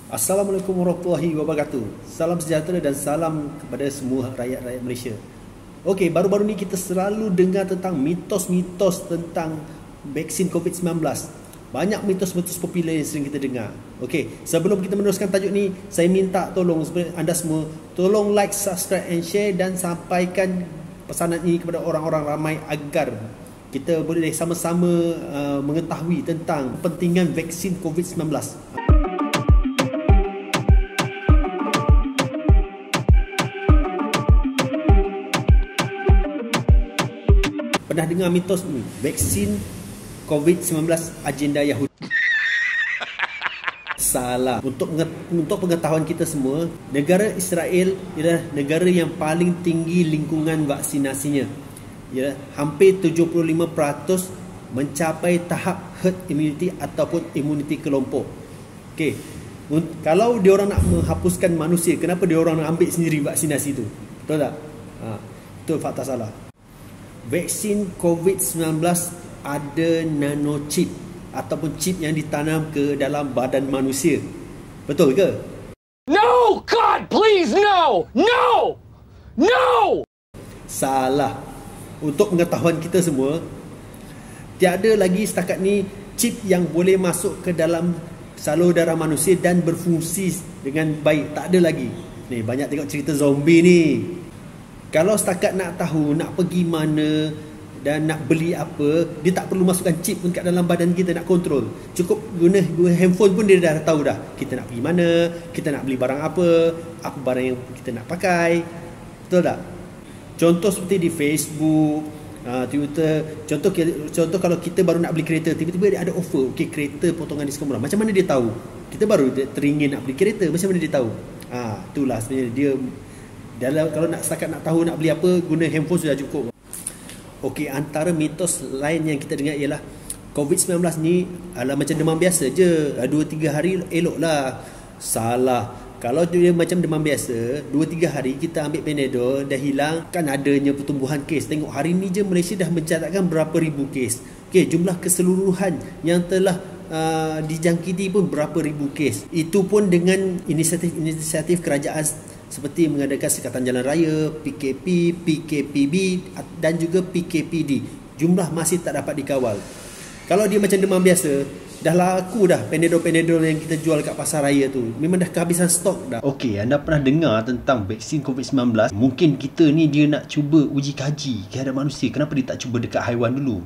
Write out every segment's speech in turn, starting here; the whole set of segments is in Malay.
Assalamualaikum warahmatullahi wabarakatuh. Salam sejahtera dan salam kepada semua rakyat-rakyat Malaysia. Okey, baru-baru ni kita selalu dengar tentang mitos-mitos tentang vaksin COVID-19. Banyak mitos-mitos popular yang sering kita dengar. Okey, sebelum kita meneruskan tajuk ni, saya minta tolong anda semua, tolong like, subscribe and share dan sampaikan pesanan ini kepada orang-orang ramai agar kita boleh sama-sama mengetahui tentang kepentingan vaksin COVID-19. Pernah dengar mitos ni? Vaksin COVID-19 agenda Yahudi. Salah. Untuk pengetahuan kita semua, negara Israel ialah negara yang paling tinggi lingkungan vaksinasinya. Ya, hampir 75% mencapai tahap herd immunity ataupun imuniti kelompok. Okey. Kalau diorang nak menghapuskan manusia, kenapa diorang nak ambil sendiri vaksinasi tu? Betul tak? Itu fakta salah. Vaksin COVID-19 ada nanochip ataupun chip yang ditanam ke dalam badan manusia. Betul ke? No! God, please, no! No! No! Salah. Untuk pengetahuan kita semua, tiada lagi setakat ni chip yang boleh masuk ke dalam salur darah manusia dan berfungsi dengan baik. Tak ada lagi. Ni banyak tengok cerita zombie ni. Kalau setakat nak tahu nak pergi mana dan nak beli apa, dia tak perlu masukkan chip pun kat dalam badan kita nak kontrol. Cukup guna handphone pun dia dah tahu dah. Kita nak pergi mana, kita nak beli barang apa barang yang kita nak pakai. Betul tak? Contoh seperti di Facebook, Twitter. Contoh kalau kita baru nak beli kereta, tiba-tiba dia ada offer, okey, kereta potongan diskaun murah. Macam mana dia tahu? Kita baru teringin nak beli kereta, macam mana dia tahu? Itulah sebenarnya dia. Kalau nak setakat nak tahu nak beli apa, guna handphone sudah cukup. Okey, antara mitos lain yang kita dengar ialah COVID-19 ni adalah macam demam biasa je, 2-3 hari eloklah. Salah. Kalau dia macam demam biasa, 2-3 hari kita ambil Panadol dah hilang, kan adanya pertumbuhan kes. Tengok hari ni je Malaysia dah mencatatkan berapa ribu kes. Okey, jumlah keseluruhan yang telah dijangkiti pun berapa ribu kes. Itu pun dengan inisiatif kerajaan seperti mengadakan Sekatan Jalan Raya, PKP, PKPB dan juga PKPD. Jumlah masih tak dapat dikawal. Kalau dia macam demam biasa, dah laku dah Panadol yang kita jual kat pasar raya tu. Memang dah kehabisan stok dah. Okey, anda pernah dengar tentang vaksin COVID-19? Mungkin kita ni dia nak cuba uji kaji kehadap manusia. Kenapa dia tak cuba dekat haiwan dulu?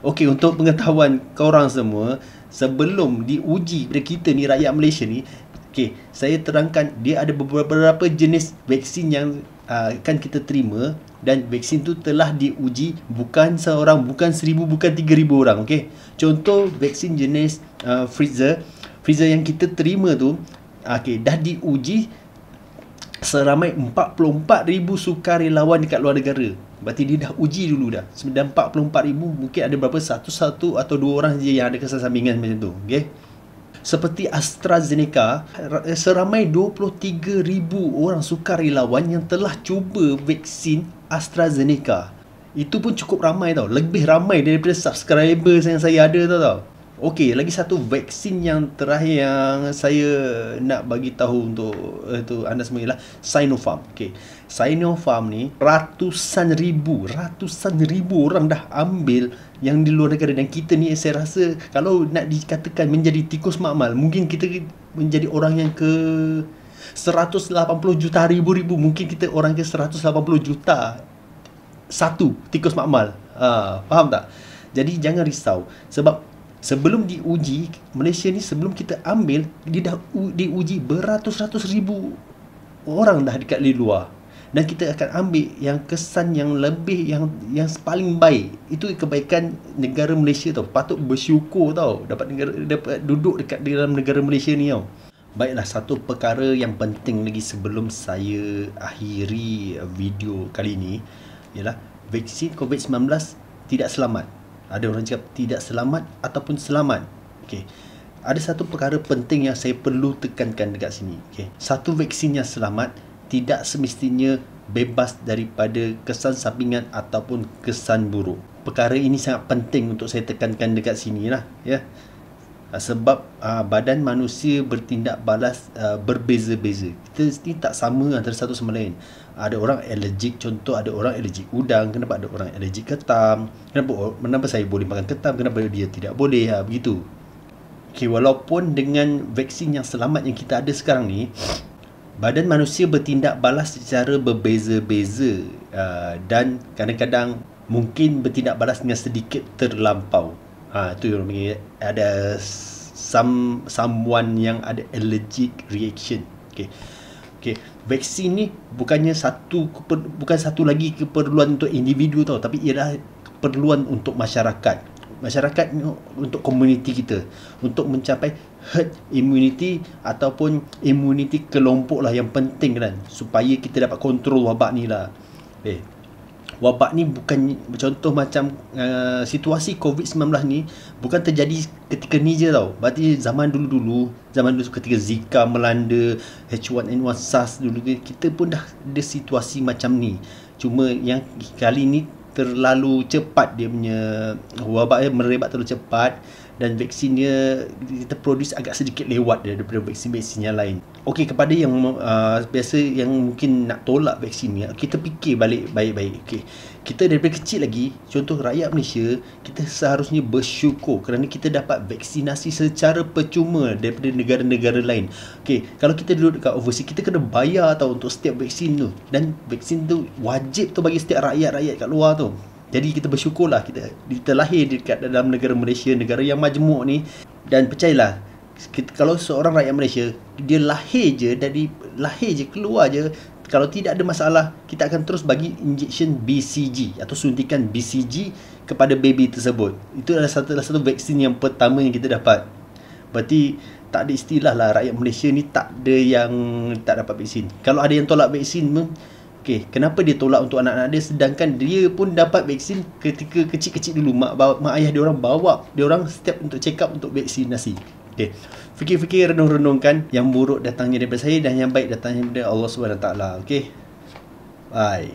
Okey, untuk pengetahuan korang semua, sebelum diuji pada kita ni, rakyat Malaysia ni, okey, saya terangkan dia ada beberapa jenis vaksin yang akan kita terima, dan vaksin tu telah diuji bukan seorang, bukan 1,000, bukan 3,000 orang. Okey, contoh vaksin jenis Pfizer yang kita terima tu, okey, dah diuji seramai 44,000 sukarelawan dekat luar negara. Berarti dia dah uji dulu dah. Dan 44,000 mungkin ada berapa, satu atau 2 orang je yang ada kesan sampingan macam tu. Okey, seperti AstraZeneca, seramai 23,000 orang sukarelawan yang telah cuba vaksin AstraZeneca. Itu pun cukup ramai tau. Lebih ramai daripada subscribers yang saya ada tau. Okey, lagi satu vaksin yang terakhir yang saya nak bagi tahu untuk anda semua ialah Sinopharm. Okey, Sinopharm ni ratusan ribu orang dah ambil yang di luar negara, dan kita ni saya rasa kalau nak dikatakan menjadi tikus makmal, mungkin kita menjadi orang yang ke 180 juta ribu, mungkin kita orang ke 180 juta satu tikus makmal. Faham tak? Jadi jangan risau, sebab sebelum diuji, Malaysia ni sebelum kita ambil, dia dah diuji beratus-ratus ribu orang dah dekat di luar. Dan kita akan ambil yang kesan yang lebih, yang paling baik. Itu kebaikan negara Malaysia tau. Patut bersyukur tau dapat duduk dekat dalam negara Malaysia ni tau. Baiklah, satu perkara yang penting lagi sebelum saya akhiri video kali ni ialah vaksin COVID-19 tidak selamat. Ada orang cakap tidak selamat ataupun selamat. Okey, ada satu perkara penting yang saya perlu tekankan dekat sini. Okey, satu vaksin yang selamat tidak semestinya bebas daripada kesan sampingan ataupun kesan buruk. Perkara ini sangat penting untuk saya tekankan dekat sini lah, ya. sebab badan manusia bertindak balas berbeza-beza. Kita ni tak sama antara satu sama lain. Ada orang allergic, contoh ada orang allergic udang, kenapa ada orang allergic ketam, kenapa saya boleh makan ketam, kenapa dia tidak boleh, begitu. Okay, walaupun dengan vaksin yang selamat yang kita ada sekarang ni, badan manusia bertindak balas secara berbeza-beza, dan kadang-kadang mungkin bertindak balas dengan sedikit terlampau. Itu yang ada someone yang ada allergic reaction. Okay. Vaksin ni bukan satu lagi keperluan untuk individu tau, tapi ialah keperluan untuk masyarakat untuk komuniti kita, untuk mencapai herd immunity ataupun immunity kelompok lah yang penting kan, supaya kita dapat kontrol wabak ni lah. Wabak ni bukan contoh macam situasi COVID-19 ni bukan terjadi ketika ni je tau. Berarti zaman dulu ketika Zika melanda, H1N1 SARS dulu, kita pun dah ada situasi macam ni. Cuma yang kali ni terlalu cepat dia punya wabak merebak terlalu cepat, dan vaksinnya kita produce agak sedikit lewat daripada vaksin-vaksin yang lain. Okey, kepada yang biasa yang mungkin nak tolak vaksin ni, kita fikir balik baik-baik. Okey, kita daripada kecil lagi, contoh rakyat Malaysia, kita seharusnya bersyukur kerana kita dapat vaksinasi secara percuma daripada negara-negara lain. Okey, kalau kita duduk dekat overseas, kita kena bayar tau untuk setiap vaksin tu, dan vaksin tu wajib tu bagi setiap rakyat kat luar tu. Jadi kita bersyukurlah kita lahir dekat dalam negara Malaysia, negara yang majmuk ni. Dan percayalah, kalau seorang rakyat Malaysia, dia lahir je keluar je, kalau tidak ada masalah, kita akan terus bagi injection BCG atau suntikan BCG kepada baby tersebut. Itu adalah satu vaksin yang pertama yang kita dapat. Berarti tak ada istilah lah rakyat Malaysia ni tak ada yang tak dapat vaksin. Kalau ada yang tolak vaksin pun, okay, kenapa dia tolak untuk anak-anak dia, sedangkan dia pun dapat vaksin ketika kecil-kecil dulu. Mak ayah dia orang bawa dia orang setiap untuk check up, untuk vaksinasi. Okay, fikir-fikir, renung-renungkan. Yang buruk datangnya daripada saya dan yang baik datangnya daripada Allah SWT. Okay, bye.